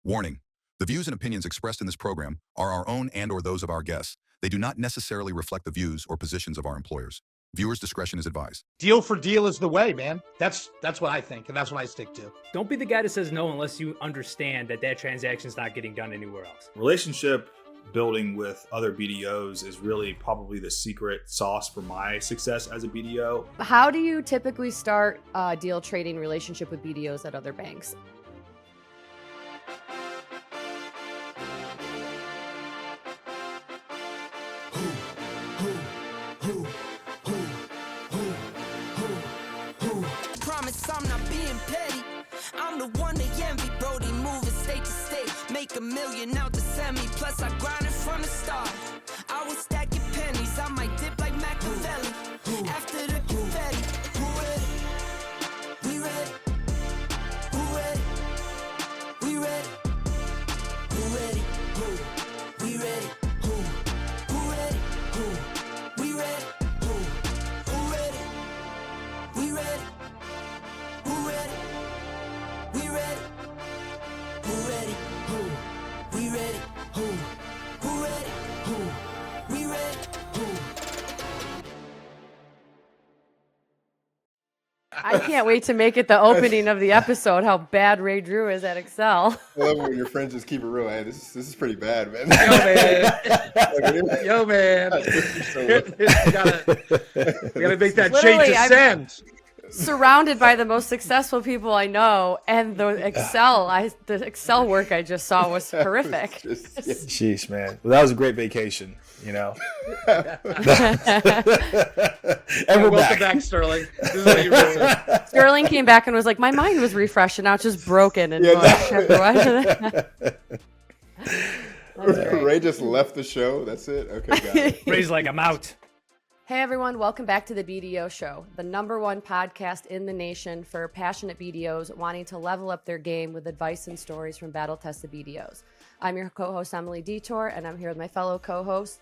Warning: the views and opinions expressed in this program are our own and/or those of our guests. They do not necessarily reflect the views or positions of our employers. Viewers' discretion is advised. Deal for deal is the way, man. That's what I think, and that's what I stick to. Don't be the guy that says no unless you understand that transaction's not getting done anywhere else. Relationship building with other BDOs is really probably the secret sauce for my success as a BDO. How do you typically start a deal trading relationship with BDOs at other banks? Promise I'm not being petty. I'm the one they envy, Brody, moving state to state. Make $1 million out the semi, plus I grinded from the start. I was stacking pennies, I might dip like Machiavelli. After the confetti, who ready? We ready? Who ready? We ready? Who ready? Who? We ready? Who? Who ready? Who? We ready? Who? Who ready? We ready? Who ready? We ready? Who ready? Who? We ready? Who? Who ready? Who? We ready? Who? I can't wait to make it the opening of the episode, how bad Ray Drew is at Excel. I love when your friends just keep it real. Hey, this is pretty bad, man. Yo, man. we gotta make that Literally, change to send. Surrounded by the most successful people I know, and the Excel work I just saw was horrific. Sheesh, man. Well, that was a great vacation, you know. And we're Welcome back, Sterling. This is what you're missing. Sterling came back and was like, my mind was refreshed, and now it's just broken. And Ray just left the show. That's it. Okay, got it. Ray's like, I'm out. Hey everyone, welcome back to the BDO Show, the #1 podcast in the nation for passionate BDOs wanting to level up their game with advice and stories from battle-tested BDOs. I'm your co-host, Emily Detour, and I'm here with my fellow co-hosts,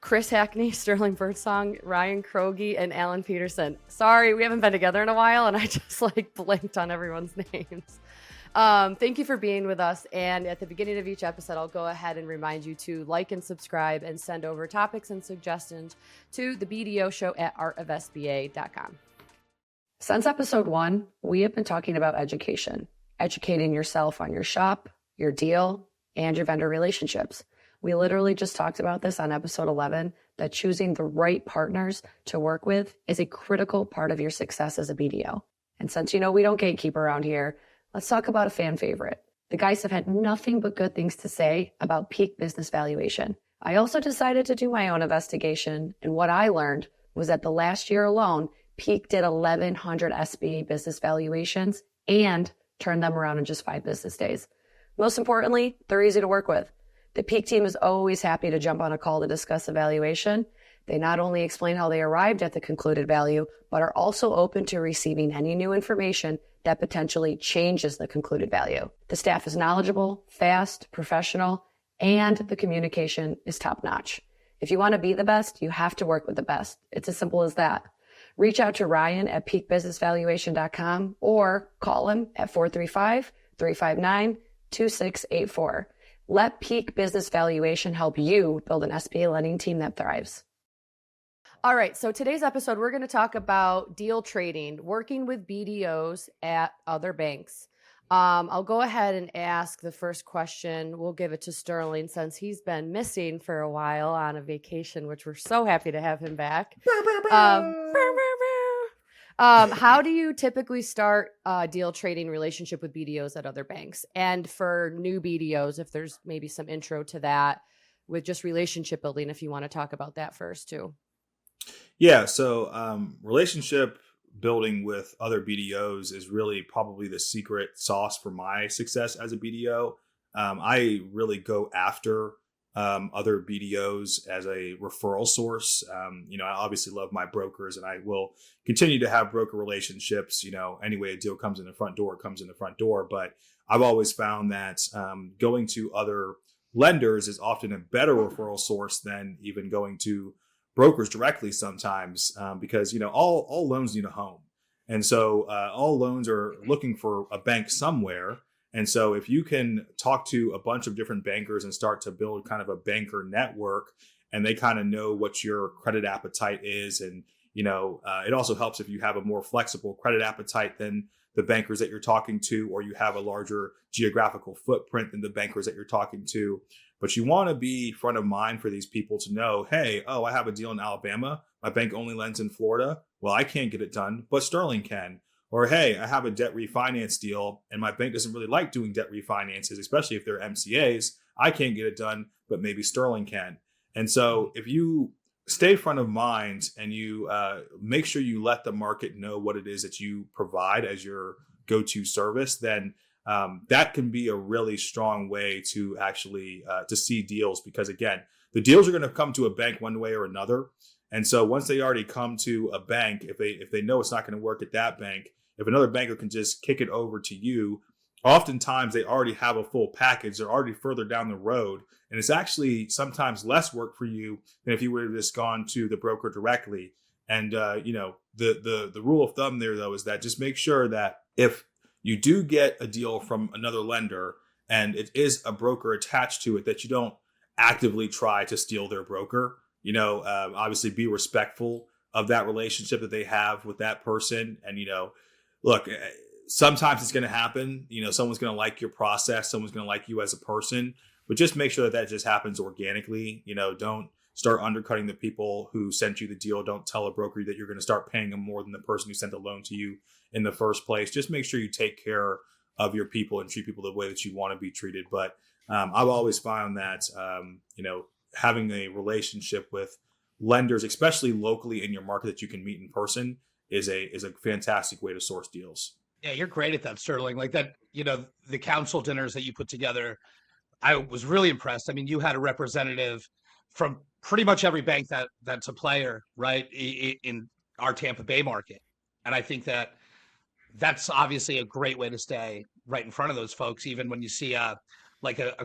Chris Hackney, Sterling Birdsong, Ryan Kroge, and Alan Peterson. Sorry, we haven't been together in a while, and I just blanked on everyone's names. Thank you for being with us. And at the beginning of each episode, I'll go ahead and remind you to like and subscribe and send over topics and suggestions to the BDO Show at artofsba.com. Since episode 1, we have been talking about education, educating yourself on your shop, your deal, and your vendor relationships. We literally just talked about this on episode 11, that choosing the right partners to work with is a critical part of your success as a BDO. And since you know we don't gatekeep around here, let's talk about a fan favorite. The guys have had nothing but good things to say about peak business valuation. I also decided to do my own investigation, and what I learned was that the last year alone, Peak did 1,100 SBA business valuations and turned them around in just 5 business days. Most importantly, they're easy to work with. The Peak team is always happy to jump on a call to discuss evaluation. They not only explain how they arrived at the concluded value, but are also open to receiving any new information that potentially changes the concluded value. The staff is knowledgeable, fast, professional, and the communication is top-notch. If you want to be the best, you have to work with the best. It's as simple as that. Reach out to Ryan at peakbusinessvaluation.com or call him at 435-359-2684. Let Peak Business Valuation help you build an SBA lending team that thrives. All right, so today's episode, we're going to talk about deal trading, working with BDOs at other banks. I'll go ahead and ask the first question. We'll give it to Sterling since he's been missing for a while on a vacation, which we're so happy to have him back. How do you typically start a deal trading relationship with BDOs at other banks? And for new BDOs, if there's maybe some intro to that with just relationship building, if you want to talk about that first too. Yeah, so relationship building with other BDOs is really probably the secret sauce for my success as a BDO. I really go after other BDOs as a referral source. I obviously love my brokers, and I will continue to have broker relationships. Any way a deal comes in the front door, it comes in the front door. But I've always found that going to other lenders is often a better referral source than even going to brokers directly sometimes, because all loans need a home, and so all loans are looking for a bank somewhere. And so if you can talk to a bunch of different bankers and start to build kind of a banker network, and they kind of know what your credit appetite is, and it also helps if you have a more flexible credit appetite than the bankers that you're talking to, or you have a larger geographical footprint than the bankers that you're talking to. But you want to be front of mind for these people to know, hey, I have a deal in Alabama. My bank only lends in Florida. Well, I can't get it done, but Sterling can. Or, hey, I have a debt refinance deal and my bank doesn't really like doing debt refinances, especially if they're MCAs. I can't get it done, but maybe Sterling can. And so if you stay front of mind and you make sure you let the market know what it is that you provide as your go-to service, then that can be a really strong way to actually to see deals, because again, the deals are going to come to a bank one way or another. And so once they already come to a bank, if they know it's not going to work at that bank, if another banker can just kick it over to you, oftentimes they already have a full package. They're already further down the road. And it's actually sometimes less work for you than if you would have just gone to the broker directly. And, the rule of thumb there, though, is that just make sure that if you do get a deal from another lender and it is a broker attached to it, that you don't actively try to steal their broker. Obviously be respectful of that relationship that they have with that person. And, look, sometimes it's going to happen. Someone's going to like your process. Someone's going to like you as a person. But just make sure that just happens organically. Don't start undercutting the people who sent you the deal. Don't tell a broker that you're going to start paying them more than the person who sent the loan to you in the first place. Just make sure you take care of your people and treat people the way that you want to be treated. But I've always found that, having a relationship with lenders, especially locally in your market that you can meet in person, is a fantastic way to source deals. Yeah, you're great at that, Sterling. Like that, the council dinners that you put together, I was really impressed. I mean, you had a representative from pretty much every bank that's a player, right, in our Tampa Bay market. And I think that's obviously a great way to stay right in front of those folks, even when you see a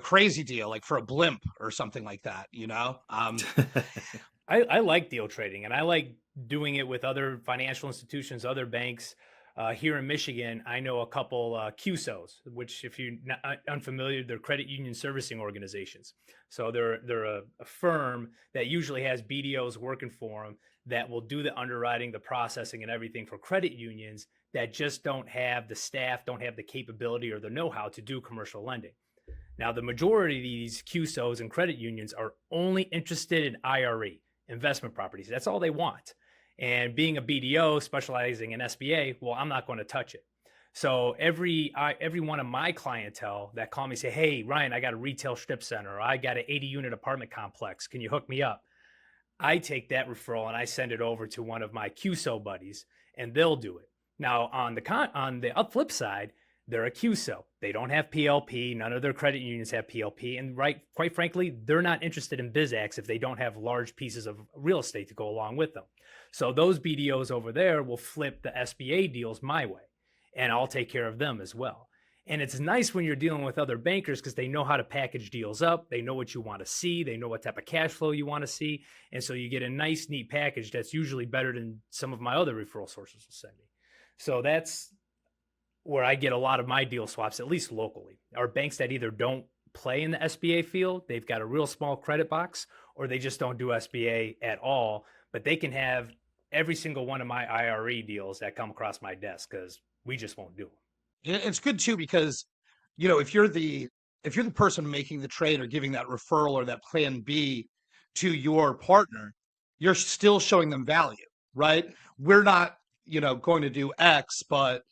crazy deal, like for a blimp or something like that, I like deal trading, and I like doing it with other financial institutions, other banks. Here in Michigan, I know a couple QSOs, which, if you're not unfamiliar, they're credit union servicing organizations. So they're a firm that usually has BDOs working for them that will do the underwriting, the processing, and everything for credit unions that just don't have the staff, don't have the capability or the know-how to do commercial lending. Now, the majority of these QSOs and credit unions are only interested in IRE, investment properties. That's all they want. And being a BDO specializing in SBA, well, I'm not going to touch it. So every one of my clientele that call me say, hey, Ryan, I got a retail strip center, or I got an 80-unit apartment complex. Can you hook me up? I take that referral and I send it over to one of my QSO buddies, and they'll do it. Now, on the flip side, they're a QSO. They don't have PLP. None of their credit unions have PLP. And quite frankly, they're not interested in BizAx if they don't have large pieces of real estate to go along with them. So those BDOs over there will flip the SBA deals my way, and I'll take care of them as well. And it's nice when you're dealing with other bankers because they know how to package deals up. They know what you want to see. They know what type of cash flow you want to see. And so you get a nice, neat package that's usually better than some of my other referral sources will send me. So that's where I get a lot of my deal swaps, at least locally, are banks that either don't play in the SBA field, they've got a real small credit box, or they just don't do SBA at all, but they can have every single one of my IRE deals that come across my desk because we just won't do them. It's good too, because, if you're the person making the trade or giving that referral or that plan B to your partner, you're still showing them value, right? We're not, going to do X, but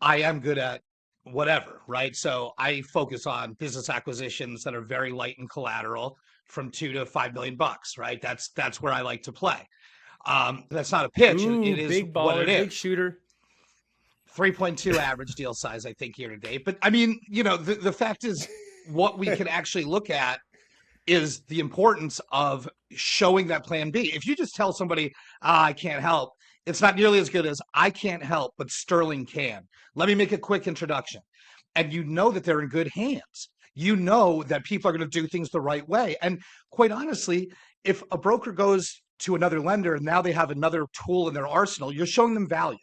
I am good at whatever, right? So I focus on business acquisitions that are very light in collateral from $2 to $5 million, right? That's where I like to play. That's not a pitch. Ooh, it is big what baller, it big is. shooter. 3.2 average deal size, I think, year to date. But I mean, the fact is, what we can actually look at is the importance of showing that plan B. If you just tell somebody, I can't help, it's not nearly as good as I can't help, but Sterling can. Let me make a quick introduction. And that they're in good hands. That people are going to do things the right way. And quite honestly, if a broker goes to another lender and now they have another tool in their arsenal, you're showing them value.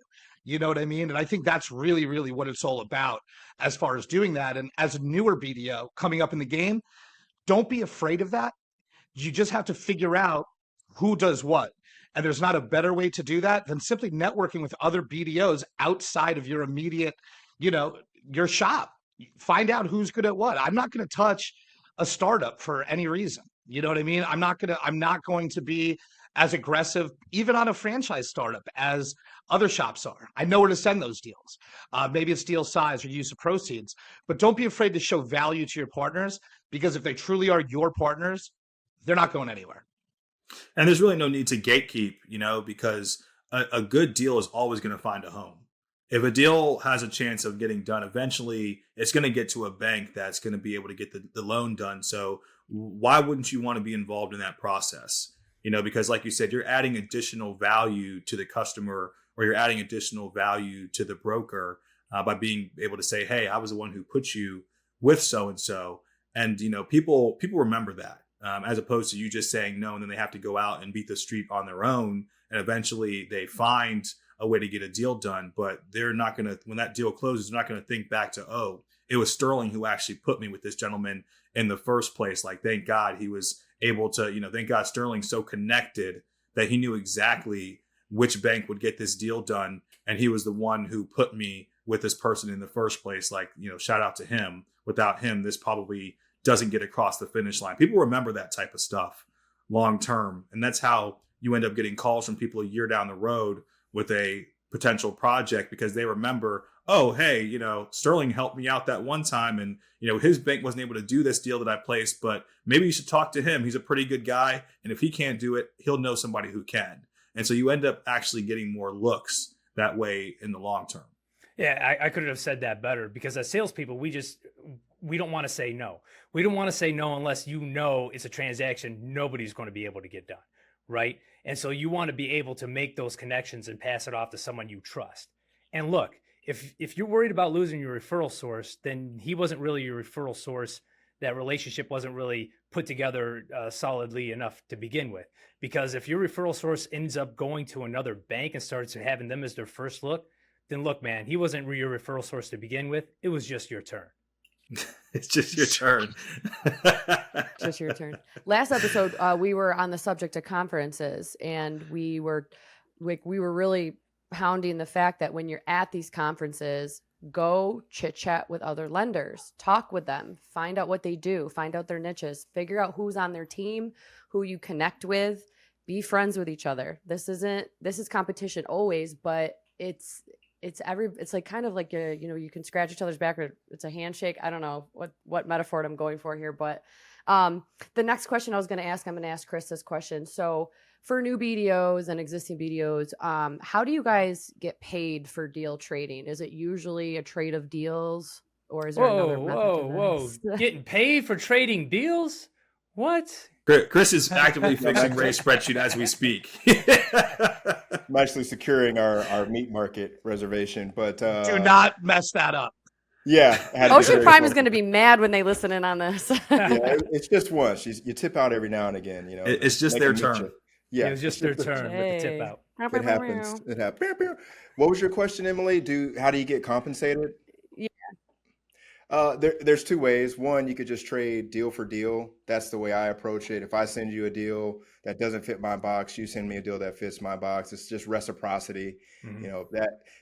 You know what I mean? And I think that's really, really what it's all about as far as doing that. And as a newer BDO coming up in the game, don't be afraid of that. You just have to figure out who does what. And there's not a better way to do that than simply networking with other BDOs outside of your immediate, your shop. Find out who's good at what. I'm not going to touch a startup for any reason. You know what I mean? I'm not going to be as aggressive, even on a franchise startup, as other shops are. I know where to send those deals. Maybe it's deal size or use of proceeds, but don't be afraid to show value to your partners, because if they truly are your partners, they're not going anywhere. And there's really no need to gatekeep, because a good deal is always going to find a home. If a deal has a chance of getting done, eventually it's going to get to a bank that's going to be able to get the loan done. So why wouldn't you want to be involved in that process? Because like you said, you're adding additional value to the customer, or you're adding additional value to the broker by being able to say, hey, I was the one who put you with so-and-so. And, people remember that. As opposed to you just saying no, and then they have to go out and beat the street on their own. And eventually they find a way to get a deal done, but they're not going to, when that deal closes, they're not going to think back to, oh, it was Sterling who actually put me with this gentleman in the first place. Like, thank God he was able to, thank God Sterling's so connected that he knew exactly which bank would get this deal done. And he was the one who put me with this person in the first place. Like, shout out to him. Without him, this probably doesn't get across the finish line. People remember that type of stuff long term. And that's how you end up getting calls from people a year down the road with a potential project, because they remember, oh, hey, Sterling helped me out that one time, and, his bank wasn't able to do this deal that I placed, but maybe you should talk to him. He's a pretty good guy. And if he can't do it, he'll know somebody who can. And so you end up actually getting more looks that way in the long term. Yeah, I couldn't have said that better, because as salespeople, we don't want to say no. We don't want to say no unless it's a transaction nobody's going to be able to get done, right? And so you want to be able to make those connections and pass it off to someone you trust. And look, if you're worried about losing your referral source, then he wasn't really your referral source. That relationship wasn't really put together solidly enough to begin with. Because if your referral source ends up going to another bank and starts having them as their first look, then look, man, he wasn't your referral source to begin with. It was just your turn. It's just your turn. Just your turn. Last episode, we were on the subject of conferences, and we were really pounding the fact that when you're at these conferences, go chit chat with other lenders, talk with them, find out what they do, find out their niches, figure out who's on their team, who you connect with, be friends with each other. This is competition always, but it's like kind of like you can scratch each other's back, or it's a handshake. I don't know what metaphor I'm going for here, but the next question I'm going to ask Chris this question. So for new BDOs and existing BDOs, how do you guys get paid for deal trading? Is it usually a trade of deals, or is there another method to this? Getting paid for trading deals? What? Chris is actively fixing Ray's spreadsheet as we speak. I'm actually securing our meat market reservation, but do not mess that up. Yeah. Ocean Prime is going to be mad when they listen in on this. It's just once. You tip out every now and again. It's just their turn. Yeah, it was just their turn with the tip out. It happens. It happens. What was your question, Emily? How do you get compensated? There's two ways. One, you could just trade deal for deal. That's the way I approach it. If I send you a deal that doesn't fit my box, you send me a deal that fits my box. It's just reciprocity. Mm-hmm.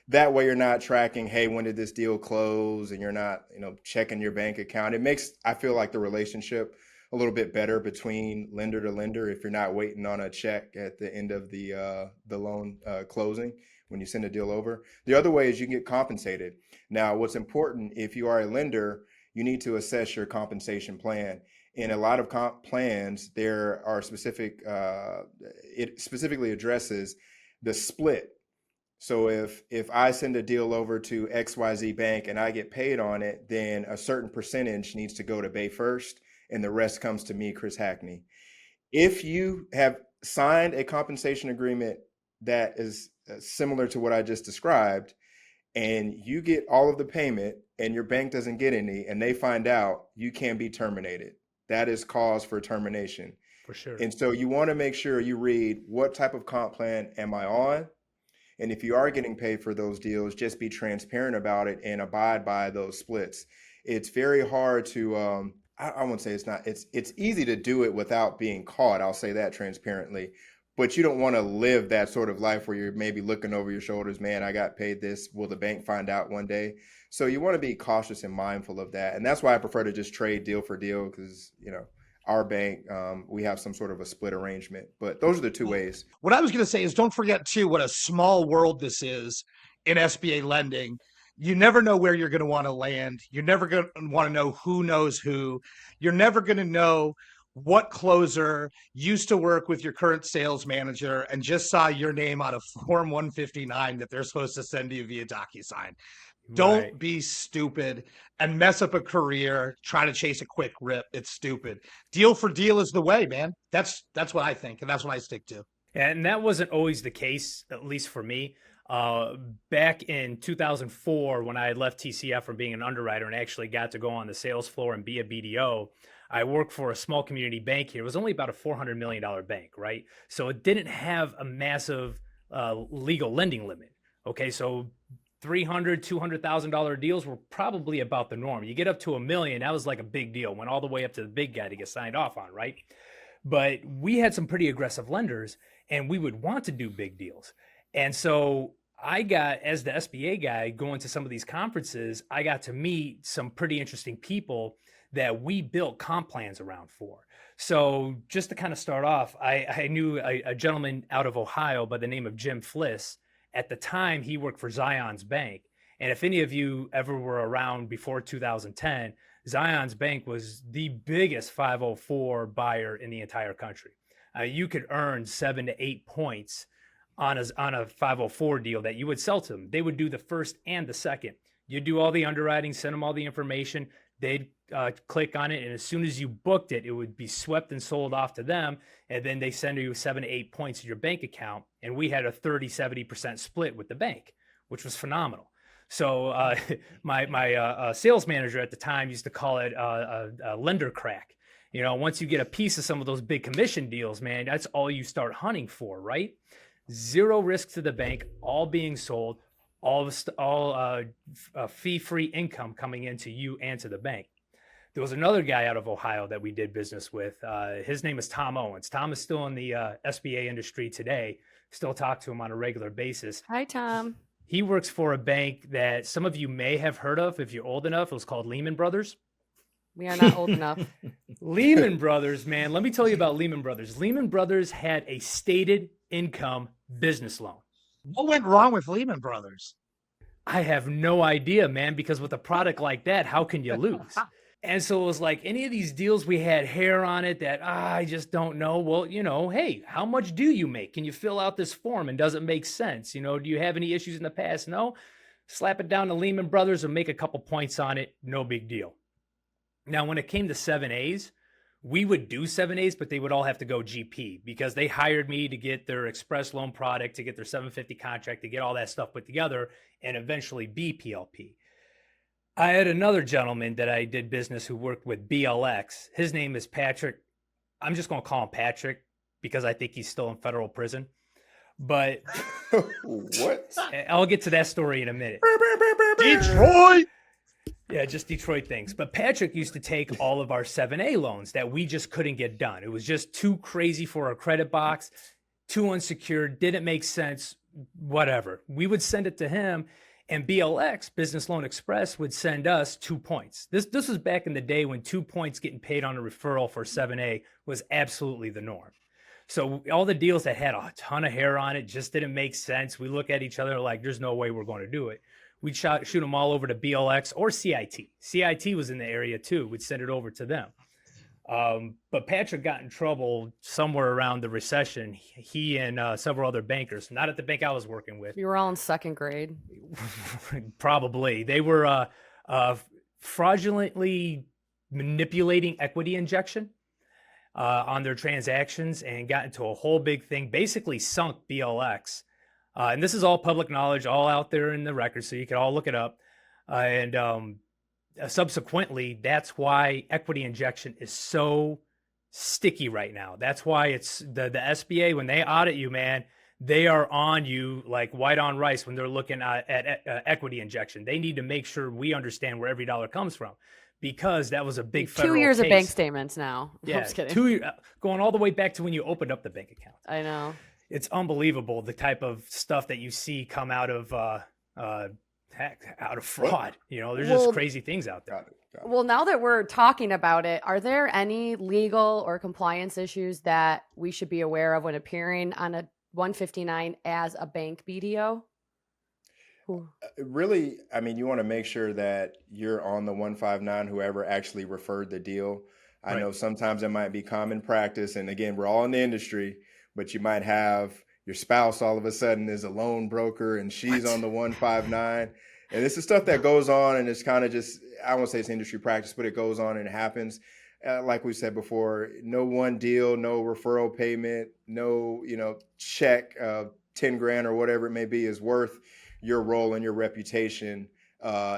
That way you're not tracking, hey, when did this deal close? And you're not, checking your bank account. It makes, I feel like, the relationship a little bit better between lender to lender if you're not waiting on a check at the end of the loan closing when you send a deal over. The other way is you can get compensated. Now, what's important, if you are a lender, you need to assess your compensation plan. In a lot of comp plans, there are it specifically addresses the split. So if I send a deal over to XYZ Bank and I get paid on it, then a certain percentage needs to go to Bay First, and the rest comes to me, Chris Hackney. If you have signed a compensation agreement that is similar to what I just described, and you get all of the payment and your bank doesn't get any, and they find out, you can be terminated. That is cause for termination. For sure. And so you want to make sure you read, what type of comp plan am I on? And if you are getting paid for those deals, just be transparent about it and abide by those splits. It's very hard to, I won't say it's not, it's easy to do it without being caught. I'll say that transparently. But you don't want to live that sort of life where you're maybe looking over your shoulders, man, I got paid this. Will the bank find out one day? So you want to be cautious and mindful of that. And that's why I prefer to just trade deal for deal because, our bank, we have some sort of a split arrangement. But those are the two ways. What I was going to say is don't forget, too, what a small world this is in SBA lending. You never know where you're going to want to land. You're never going to want to know who knows who. You're never going to know what closer used to work with your current sales manager and just saw your name on a Form 159 that they're supposed to send to you via DocuSign. Don't be stupid and mess up a career trying to chase a quick rip. It's stupid. Deal for deal is the way, man. That's what I think, and that's what I stick to. And that wasn't always the case, at least for me. Back in 2004, when I left TCF from being an underwriter and actually got to go on the sales floor and be a BDO, I worked for a small community bank here. It was only about a $400 million bank, right? So it didn't have a massive legal lending limit. Okay, so $300,000, $200,000 deals were probably about the norm. You get up to $1 million, that was like a big deal. Went all the way up to the big guy to get signed off on, right? But we had some pretty aggressive lenders, and we would want to do big deals. And so I got, as the SBA guy, going to some of these conferences, I got to meet some pretty interesting people that we built comp plans around for. So just to kind of start off, I knew a gentleman out of Ohio by the name of Jim Fliss. At the time, he worked for Zion's Bank. And if any of you ever were around before 2010, Zion's Bank was the biggest 504 buyer in the entire country. You could earn 7 to 8 points on a 504 deal that you would sell to them. They would do the first and the second. You'd do all the underwriting, send them all the information. They'd click on it, and as soon as you booked it, it would be swept and sold off to them, and then they send you 7 to 8 points in your bank account, and we had a 30-70% split with the bank, which was phenomenal. So my sales manager at the time used to call it a lender crack. Once you get a piece of some of those big commission deals, man, that's all you start hunting for, right? Zero risk to the bank, all being sold, all fee-free income coming into you and to the bank. There was another guy out of Ohio that we did business with. His name is Tom Owens. Tom is still in the SBA industry today. Still talk to him on a regular basis. Hi, Tom. He works for a bank that some of you may have heard of if you're old enough. It was called Lehman Brothers. We are not old enough. Lehman Brothers, man. Let me tell you about Lehman Brothers. Lehman Brothers had a stated income business loan. What went wrong with Lehman Brothers? I have no idea, man, because with a product like that, how can you lose? And so it was like any of these deals we had hair on it that I just don't know. Well, hey, how much do you make? Can you fill out this form and does it make sense? Do you have any issues in the past? No. Slap it down to Lehman Brothers and make a couple points on it. No big deal. Now, when it came to 7As, we would do 7As, but they would all have to go GP because they hired me to get their express loan product, to get their 750 contract, to get all that stuff put together and eventually be PLP. I had another gentleman that I did business who worked with BLX. His name is Patrick. I'm just going to call him Patrick because I think he's still in federal prison. But What? I'll get to that story in a minute. Detroit! Yeah, just Detroit things. But Patrick used to take all of our 7A loans that we just couldn't get done. It was just too crazy for our credit box, too unsecured, didn't make sense, whatever. We would send it to him, and BLX, Business Loan Express, would send us 2 points. This was back in the day when 2 points getting paid on a referral for 7A was absolutely the norm. So all the deals that had a ton of hair on it just didn't make sense. We look at each other like, there's no way we're going to do it. We'd shoot them all over to BLX or CIT. CIT was in the area too. We'd send it over to them. But Patrick got in trouble somewhere around the recession. He and several other bankers, not at the bank I was working with. We were all in second grade. Probably. They were fraudulently manipulating equity injection on their transactions and got into a whole big thing, basically sunk BLX. And this is all public knowledge, all out there in the record, so you can all look it up. Subsequently, that's why equity injection is so sticky right now. That's why it's the SBA, when they audit you, man, they are on you like white on rice when they're looking at equity injection. They need to make sure we understand where every dollar comes from, because that was a big federal 2 years of bank case. statements now. Yeah, I'm just kidding. 2 years, going all the way back to when you opened up the bank account. I know. It's unbelievable the type of stuff that you see come out of fraud. You know, there's just crazy things out there. Got it. Well, now that we're talking about it, are there any legal or compliance issues that we should be aware of when appearing on a 159 as a bank BDO? Really, I mean, you want to make sure that you're on the 159, whoever actually referred the deal. I Right. know sometimes it might be common practice, and again, we're all in the industry, but you might have your spouse all of a sudden is a loan broker and she's on the 159. And this is stuff that goes on, and it's kind of just, I won't say it's industry practice, but it goes on and it happens. Like we said before, no one deal, no referral payment, no, check, 10 grand or whatever it may be is worth your role and your reputation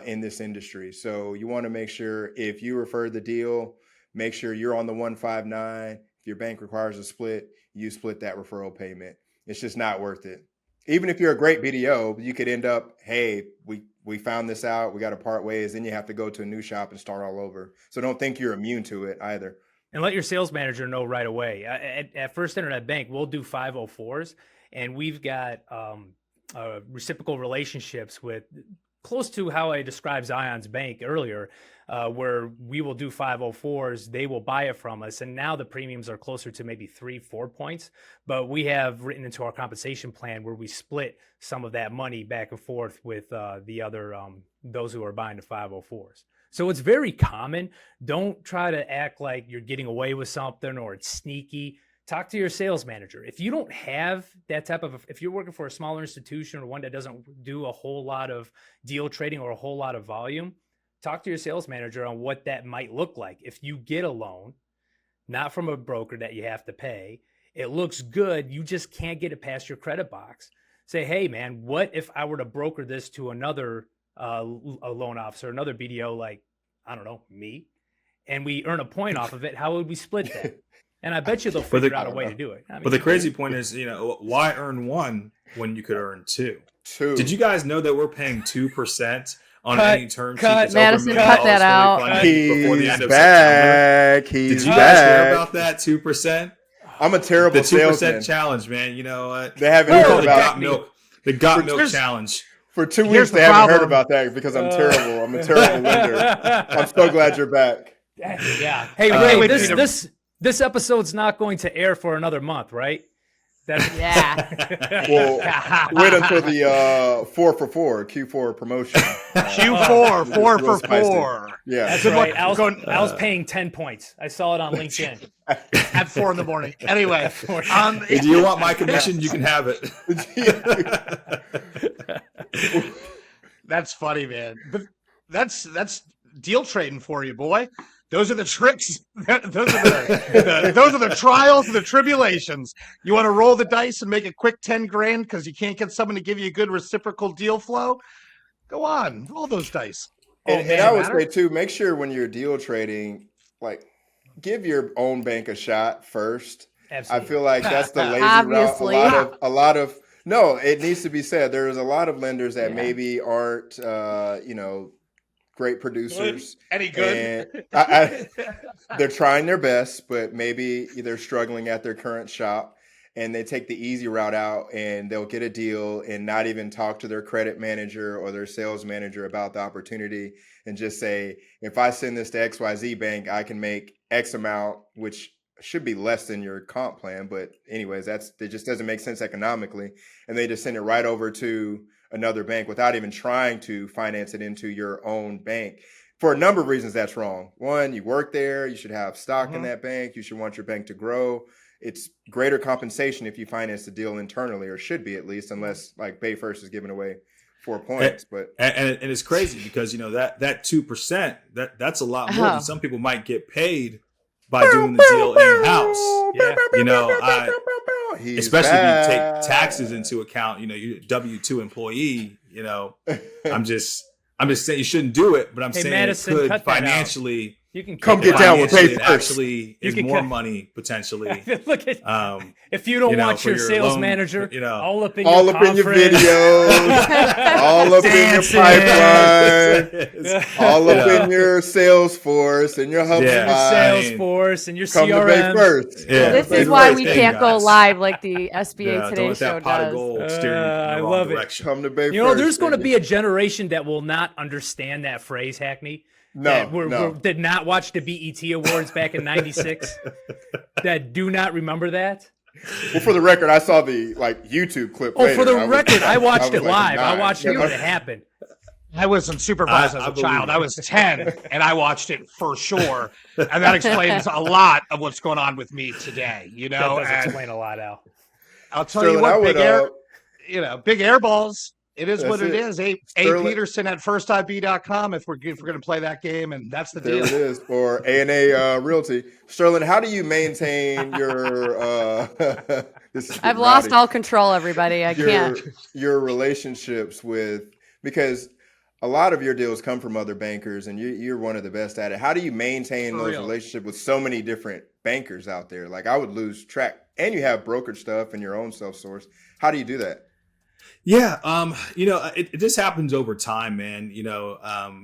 in this industry. So you want to make sure if you refer the deal, make sure you're on the 159. If your bank requires a split, you split that referral payment. It's just not worth it. Even if you're a great BDO, you could end up, hey, we found this out, we got to part ways, then you have to go to a new shop and start all over. So don't think you're immune to it either. And let your sales manager know right away. At First Internet Bank, we'll do 504s, and we've got reciprocal relationships with close to how I described Zion's Bank earlier, where we will do 504s, they will buy it from us, and now the premiums are closer to maybe 3-4 points. But we have written into our compensation plan where we split some of that money back and forth with the other those who are buying the 504s. So it's very common. Don't try to act like you're getting away with something or it's sneaky. Talk to your sales manager. If you don't have that type of, if you're working for a smaller institution or one that doesn't do a whole lot of deal trading or a whole lot of volume, talk to your sales manager on what that might look like. If you get a loan, not from a broker that you have to pay, it looks good, you just can't get it past your credit box. Say, hey man, what if I were to broker this to another a loan officer, another BDO, like, I don't know, me, and we earn a point off of it, how would we split that? And I bet you they'll figure out a way to do it. I mean, But the crazy point is, why earn one when you could earn two? Two. Did you guys know that we're paying 2% on Cut, any term sheet cut, that's Madison, over $1 cut that fully out. funded He's before the end of back. September? He's Did you guys hear back. about that 2%? I'm a terrible The 2% salesman. challenge, man. You know what? They haven't We heard call it about the got milk Here's- challenge. For 2 Here's weeks, the they haven't heard problem. about that because I'm terrible. I'm a terrible lender. I'm so glad you're back. yeah. Hey, Ray, Ray, wait, this episode's not going to air for another month, right? That's Yeah. Well, wait until the 4 for 4 Q4 promotion. Q4, 4 for spicy. 4 Yeah. That's Good right. luck going- I was paying 10 points. I saw it on LinkedIn. at 4 in the morning. Anyway, Hey, do you want my commission? You can have it. that's funny, man. But that's deal trading for you, boy. Those are the tricks. Those are the trials and the tribulations. You want to roll the dice and make a quick 10 grand because you can't get someone to give you a good reciprocal deal flow? Go on, roll those dice. And I would say too, make sure when you're deal trading, like, give your own bank a shot first. Absolutely. I feel like that's the lazy Obviously. route. A lot of no, it needs to be said. There's a lot of lenders that Yeah. maybe aren't, great producers. Any good? And they're trying their best, but maybe they're struggling at their current shop, and they take the easy route out and they'll get a deal and not even talk to their credit manager or their sales manager about the opportunity and just say, if I send this to XYZ bank, I can make X amount, which should be less than your comp plan. But anyways, it just doesn't make sense economically. And they just send it right over to another bank without even trying to finance it into your own bank. For a number of reasons, that's wrong. One, you work there, you should have stock in that bank, you should want your bank to grow. It's greater compensation if you finance the deal internally, or should be at least, unless like Bay First is giving away 4 points. But and it's crazy because that 2% that's a lot more than some people might get paid by doing the deal in house. Yeah. Especially if you take taxes into account, you're a W-2 employee, I'm just saying you shouldn't do it, but I'm Hey, saying Madison, it could cut that out. financially You can Come get down with pay Financially, it first. actually You is can more cut- money potentially. Look at if you don't you know, want for your your sales loan, manager you know. all up in All your up in your conference. videos, all up in your Dancing. pipeline, all You up know. in your Salesforce and your Yeah. Your HubSpot. Salesforce and your Come to Bay CRM. first. Yeah. This Bay is why first, we baby. can't go guys. live like the SBA Yeah, don't Today let Show that pot of does. gold steer you in I the wrong love it. direction. Come to Bay You know, first. there's going to baby. be a generation that will not understand that phrase, Hackney. No, That did not watch the BET Awards back in '96. That do not remember that. Well, for the record, I saw the YouTube clip. Oh, later. for the I was- record, I watched was it live. I nine. watched it when it happened. I wasn't supervised I as a believe child. it. I was 10 and I watched it for sure. And that explains a lot of what's going on with me today, you That know. does And explain a lot, Al. I'll tell you Sterling, I what, would, big air balls. It is what That's it it. is. A Sterling- Peterson at firstib.com if we're going to play that game, and that's the There deal. it is for A&A Realty. Sterling, how do you maintain your this is I've getting lost rowdy. all control, everybody. I can't. your relationships with, because a lot of your deals come from other bankers and you're one of the best at it. How do you maintain For those real. relationships with so many different bankers out there? Like, I would lose track. And you have brokerage stuff and your own self-source. How do you do that? Yeah, it just happens over time, man.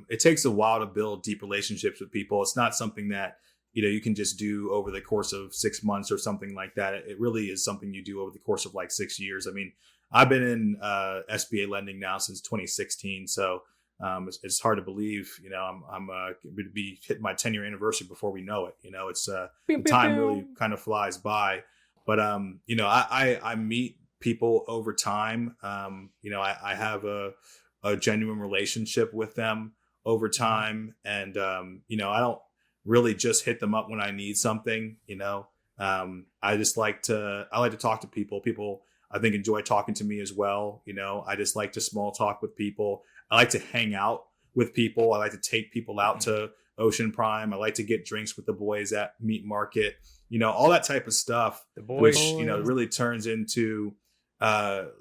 It takes a while to build deep relationships with people. It's not something that, you can just do over the course of 6 months or something like that. It really is something you do over the course of like 6 years. I mean, I've been in SBA lending now since 2016. So it's hard to believe, I'm going to be hitting my 10-year anniversary before we know it. It's the time really kind of flies by. But, I meet people over time. I have a genuine relationship with them over time. And, I don't really just hit them up when I need something, I like to talk to people. People, I think, enjoy talking to me as well. I just like to small talk with people. I like to hang out with people. I like to take people out to Ocean Prime. I like to get drinks with the boys at Meat Market, all that type of stuff, The boys. which, really turns into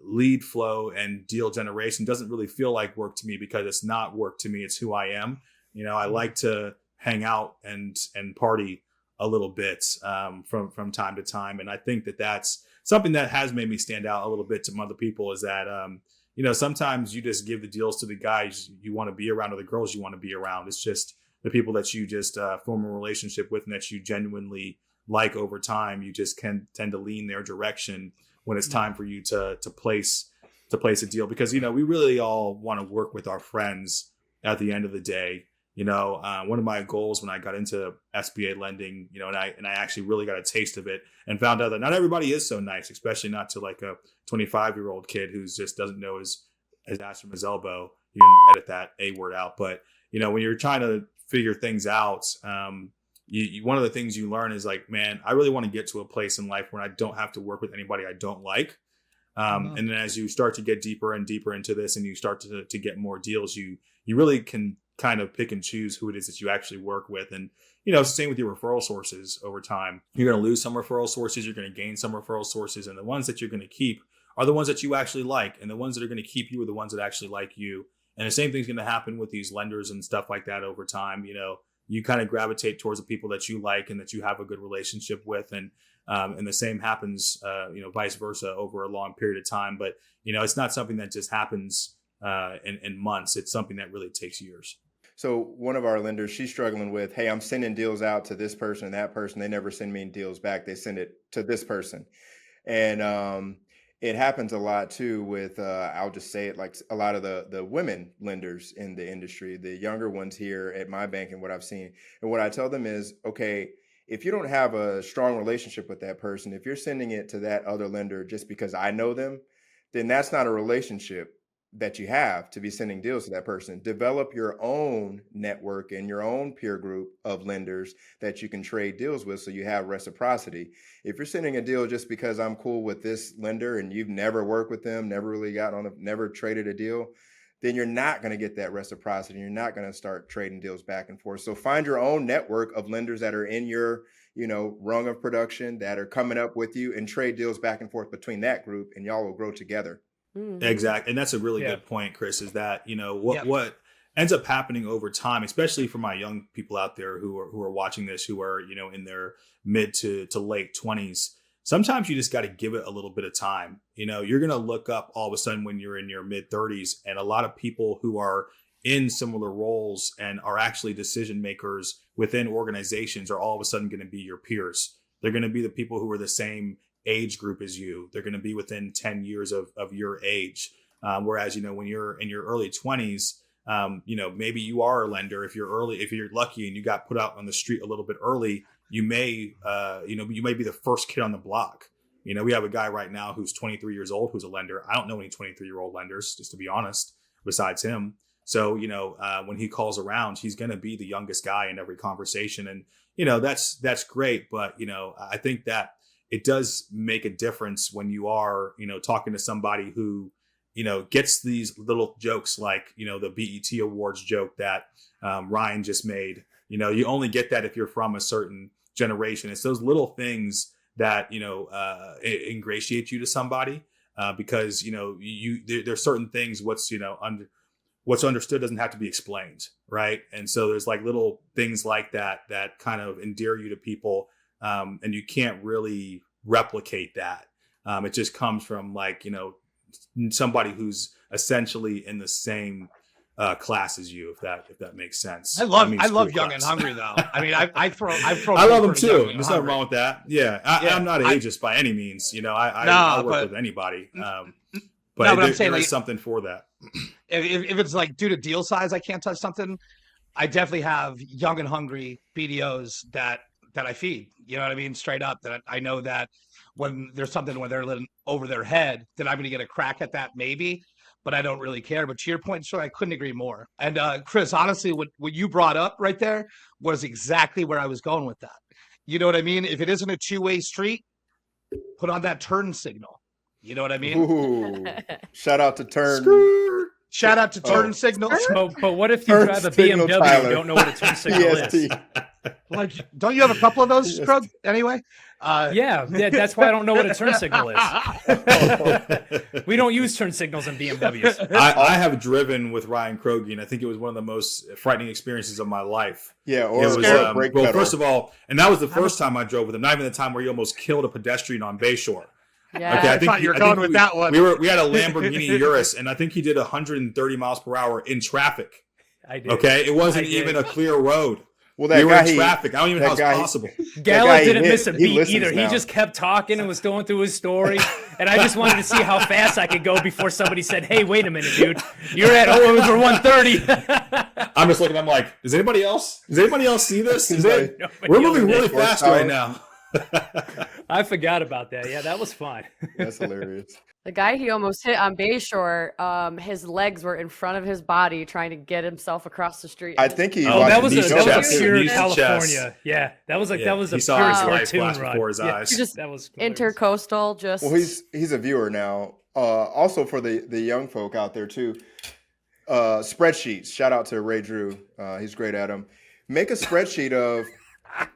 lead flow and deal generation. Doesn't really feel like work to me because it's not work to me. It's who I am. I like to hang out and party a little bit from time to time. And I think that that's something that has made me stand out a little bit to other people, is that, sometimes you just give the deals to the guys you want to be around or the girls you want to be around. It's just the people that you just form a relationship with and that you genuinely like over time. You just can tend to lean their direction when it's time for you to place a deal, because, we really all want to work with our friends at the end of the day. One of my goals when I got into SBA lending, and I actually really got a taste of it and found out that not everybody is so nice, especially not to like a 25-year-old kid who just doesn't know his ass from his elbow. You can edit that A word out. But, when you're trying to figure things out, one of the things you learn is like, man, I really want to get to a place in life where I don't have to work with anybody I don't like. And then as you start to get deeper and deeper into this and you start to get more deals, you really can kind of pick and choose who it is that you actually work with. And, it's the same with your referral sources over time. You're going to lose some referral sources. You're going to gain some referral sources. And the ones that you're going to keep are the ones that you actually like. And the ones that are going to keep you are the ones that actually like you. And the same thing's going to happen with these lenders and stuff like that over time. You kind of gravitate towards the people that you like and that you have a good relationship with. And the same happens, vice versa over a long period of time. But, it's not something that just happens in months. It's something that really takes years. So one of our lenders, she's struggling with, hey, I'm sending deals out to this person and that person. They never send me deals back. They send it to this person. And it happens a lot too with, I'll just say it, like a lot of the women lenders in the industry, the younger ones here at my bank and what I've seen. And what I tell them is, okay, if you don't have a strong relationship with that person, if you're sending it to that other lender just because I know them, then that's not a relationship that you have to be sending deals to that person. Develop your own network and your own peer group of lenders that you can trade deals with so you have reciprocity. If you're sending a deal just because I'm cool with this lender and you've never worked with them, never really never traded a deal, then you're not going to get that reciprocity. You're not going to start trading deals back and forth. So find your own network of lenders that are in your, rung of production that are coming up with you and trade deals back and forth between that group, and y'all will grow together. Exactly. And that's a really good point, Chris, is that, what ends up happening over time, especially for my young people out there who are watching this, who are, you know, in their mid to late 20s. Sometimes you just got to give it a little bit of time. You know, you're going to look up all of a sudden when you're in your mid 30s, and a lot of people who are in similar roles and are actually decision makers within organizations are all of a sudden going to be your peers. They're going to be the people who are the same age group as you. They're going to be within 10 years of your age. Whereas, you know, when you're in your early 20s, you know, maybe you are a lender. If you're lucky and you got put out on the street a little bit early, you may be the first kid on the block. You know, we have a guy right now who's 23 years old, who's a lender. I don't know any 23-year-old lenders, just to be honest, besides him. So, you know, when he calls around, he's going to be the youngest guy in every conversation. And, you know, that's great. But, you know, I think that it does make a difference when you are, you know, talking to somebody who, you know, gets these little jokes like, you know, the BET Awards joke that Ryan just made. You know, you only get that if you're from a certain generation. It's those little things that, you know, ingratiate you to somebody because, you know, there's certain things what's understood doesn't have to be explained, right? And so there's like little things like that kind of endear you to people, and you can't really replicate that. It just comes from like, you know, somebody who's essentially in the same class as you, if that makes sense. I love Young and Hungry though. I mean, I've thrown. I love them too. There's nothing wrong with that. Yeah, I'm not ageist by any means. You know, I work with anybody. But I'm saying there like, is something for that. If it's like due to deal size, I can't touch something. I definitely have Young and Hungry BDOs that I feed. You know what I mean? Straight up, that I know that when there's something where they're living over their head, that I'm going to get a crack at that maybe, but I don't really care. But to your point, sure, I couldn't agree more. And Chris, honestly, what you brought up right there was exactly where I was going with that. You know what I mean? If it isn't a two-way street, put on that turn signal. You know what I mean? Ooh, shout out to turn. Shout out to turn signals. But what if you drive a BMW and don't know what a turn signal is? Like, don't you have a couple of those, Krug? Anyway, yeah, that's why I don't know what a turn signal is. We don't use turn signals in BMWs. I have driven with Ryan Krogi, and I think it was one of the most frightening experiences of my life. Yeah, or it was, brake pedal. First of all, and that was the first time I drove with him. Not even the time where he almost killed a pedestrian on Bayshore. Yeah, okay, I thought you were going with that one. We had a Lamborghini Urus, and I think he did 130 miles per hour in traffic. I did. Okay, it wasn't even a clear road. Well, that we were guy, in traffic. I don't even know how it's possible. Gallo didn't miss a beat either. He just kept talking and was going through his story. And I just wanted to see how fast I could go before somebody said, "Hey, wait a minute, dude. You're at over 130." I'm just looking. I'm like, does anybody else see this? We're moving really fast right now. I forgot about that. Yeah, that was fun. That's hilarious. The guy he almost hit on Bayshore, his legs were in front of his body trying to get himself across the street. I think he. That was a pure California. Yeah, that was a pure cartoon run before his eyes. That was intercoastal. Just well, he's a viewer now. Also for the young folk out there too. Spreadsheets. Shout out to Ray Drew. He's great at them. Make a spreadsheet of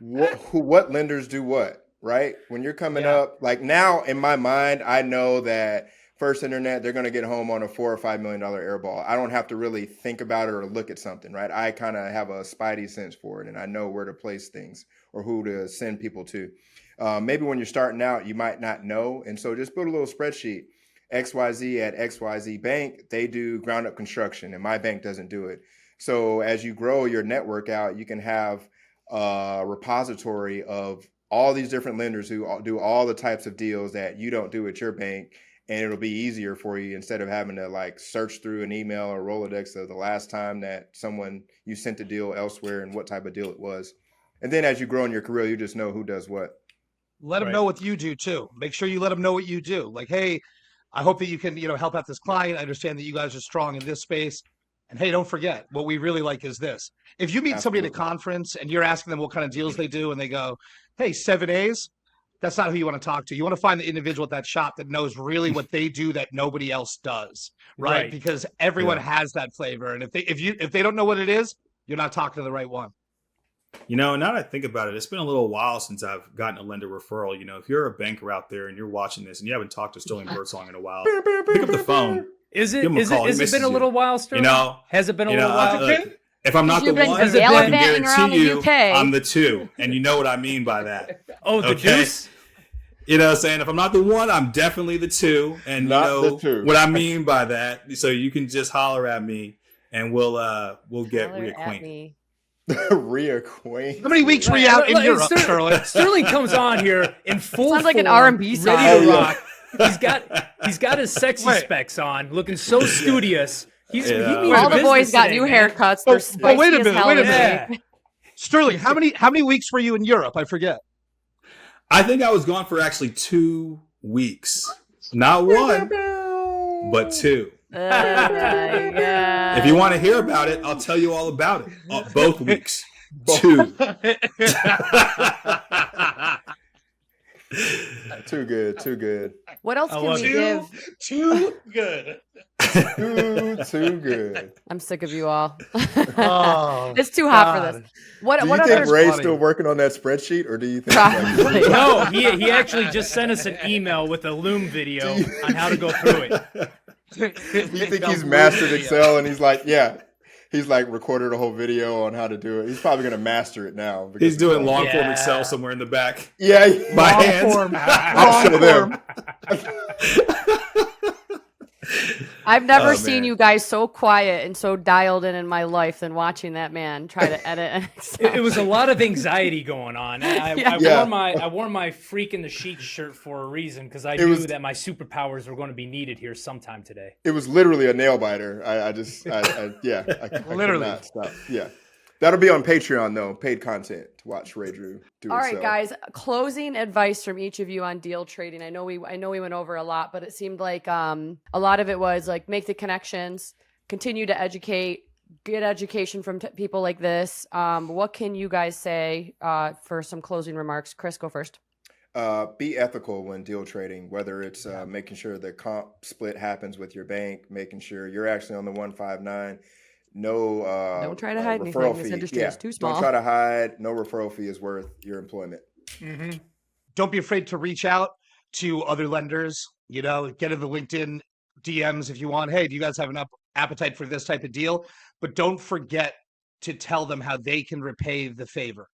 what lenders do what. Right? When you're coming up, like now in my mind, I know that First Internet, they're going to get home on a $4 or $5 million airball. I don't have to really think about it or look at something, right? I kind of have a spidey sense for it, and I know where to place things or who to send people to. Maybe when you're starting out, you might not know. And so just build a little spreadsheet. XYZ at XYZ Bank, they do ground up construction, and my bank doesn't do it. So as you grow your network out, you can have a repository of all these different lenders who do all the types of deals that you don't do at your bank, and it'll be easier for you instead of having to like search through an email or Rolodex of the last time that you sent a deal elsewhere and what type of deal it was. And then as you grow in your career, you just know who does what. Let them know what you do too. Make sure you let them know what you do. Like, hey, I hope that you can, help out this client. I understand that you guys are strong in this space. And hey, don't forget, what we really like is this. If you meet somebody at a conference and you're asking them what kind of deals they do, and they go, hey, 7As, that's not who you want to talk to. You want to find the individual at that shop that knows really what they do that nobody else does, right? Because everyone has that flavor. And if they don't know what it is, you're not talking to the right one. Now that I think about it, it's been a little while since I've gotten a lender referral. If you're a banker out there and you're watching this and you haven't talked to Sterling Birdsong in a while, pick up the phone. Is it? Give him a Is call. it? He Has it misses been a you. little while, Sterling? Has it been a little while? If I'm not the You've been one, I gallivanting can around the guarantee you UK. I'm the two. And you know what I mean by that. Oh, the deuce? You know what I'm saying? If I'm not the one, I'm definitely the two. And Not you know the two. what I mean by that. So you can just holler at me and we'll get Holler at reacquainted. me. Reacquaint. How many weeks were you out in Europe, Sterling? Sterling comes on here in full Sounds like an form, R&B song. ready to Oh, yeah. rock. He's got his sexy specs on, looking so studious. He needs All the business boys got today, new man. haircuts. They're spicy wait a as minute, hell wait a today. minute. Sterling, how many weeks were you in Europe? I forget. I think I was gone for actually 2 weeks. Not one, but 2. Oh my God. If you want to hear about it, I'll tell you all about it. Both weeks. 2. Too good. Too good. What else can we love give? Too good. Too good. I'm sick of you all. Oh, It's too hot for God. this. What Do you other think Ray's funny. still working on that spreadsheet, or do you think? Probably. No, he actually just sent us an email with a Loom video on how to go through it. You think he's mastered Excel, and he's like, yeah, he's like recorded a whole video on how to do it. He's probably gonna master it now. because He's doing it's- long form Yeah. Excel somewhere in the back. Yeah, My Long hands. form. I'll show them. I've never Oh, seen man. you guys so quiet and so dialed in my life than watching that man try to edit an Excel. It was a lot of anxiety going on. I Yeah. wore my freak in the sheet shirt for a reason because I It knew was- that my superpowers were going to be needed here sometime today. It was literally a nail biter. I could Literally. not stop. Yeah, that'll be on Patreon though, paid content to watch Ray Drew do. All right, Excel. guys. Closing advice from each of you on deal trading. I know we went over a lot, but it seemed like a lot of it was like make the connections, continue to educate, get education from people like this. What can you guys say for some closing remarks? Chris, go first. Be ethical when deal trading, whether it's making sure the comp split happens with your bank, making sure you're actually on the 159. No, Don't try to hide anything. referral This fee. industry is too small. Don't try to hide. No referral fee is worth your employment. Don't be afraid to reach out to other lenders. You know, get in the LinkedIn DMs if you want. Hey, do you guys have an appetite for this type of deal? But don't forget to tell them how they can repay the favor.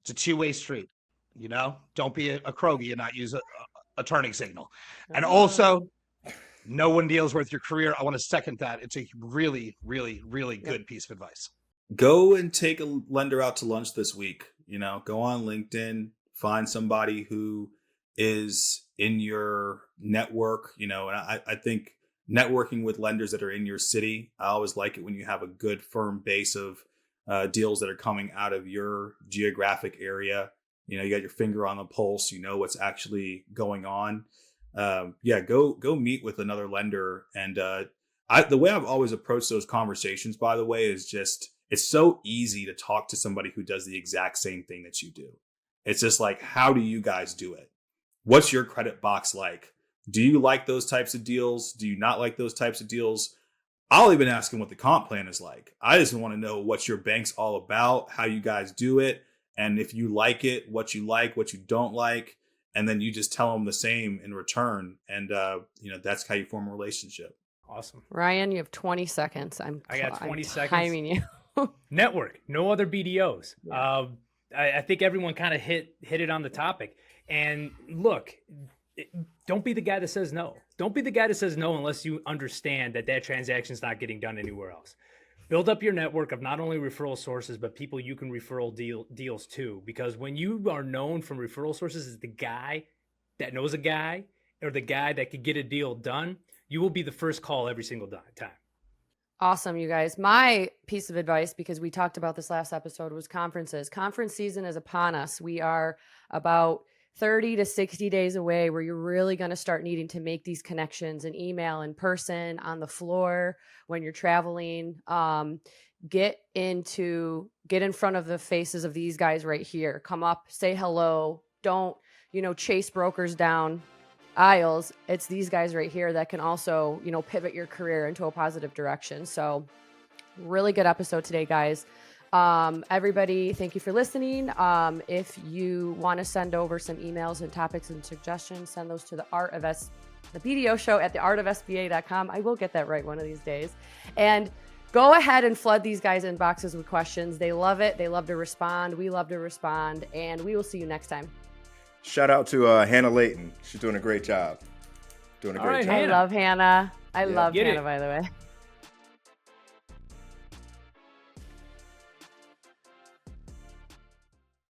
It's a two-way street. You know, don't be a Krogi and not use a turning signal. And also, no one deals worth your career. I want to second that. It's a really, really, really good piece of advice. Go and take a lender out to lunch this week. You know, go on LinkedIn, find somebody who is in your network. You know, and I think networking with lenders that are in your city, I always like it when you have a good firm base of deals that are coming out of your geographic area. You know, you got your finger on the pulse. You know what's actually going on. Go meet with another lender. And the way I've always approached those conversations, by the way, is just it's so easy to talk to somebody who does the exact same thing that you do. It's just like, how do you guys do it? What's your credit box like? Do you like those types of deals? Do you not like those types of deals? I'll even ask them what the comp plan is like. I just want to know what your bank's all about, how you guys do it. And if you like it, what you don't like, and then you just tell them the same in return. And, that's how you form a relationship. Awesome. Ryan, you have 20 seconds. I got 20 I'm seconds. timing you. Network, no other BDOs. I think everyone kind of hit it on the topic. And look, don't be the guy that says no. Don't be the guy that says no unless you understand that transaction's not getting done anywhere else. Build up your network of not only referral sources, but people you can referral deals to. Because when you are known from referral sources as the guy that knows a guy or the guy that could get a deal done, you will be the first call every single time. Awesome, you guys. My piece of advice, because we talked about this last episode, was conferences. Conference season is upon us. We are about 30 to 60 days away where you're really going to start needing to make these connections in email, in person, on the floor, when you're traveling. Get in front of the faces of these guys right here. Come up, say hello. Don't, chase brokers down aisles. It's these guys right here that can also, pivot your career into a positive direction. So really good episode today, guys. Everybody, thank you for listening. If you want to send over some emails and topics and suggestions, send those to the the BDO Show at theartofsba.com. I will get that right one of these days. And go ahead and flood these guys' inboxes with questions. They love it. They love to respond. We love to respond. And we will see you next time. Shout out to Hannah Layton. She's doing a great job. Doing a great job. I love Hannah. I love Get Hannah, it. by the way.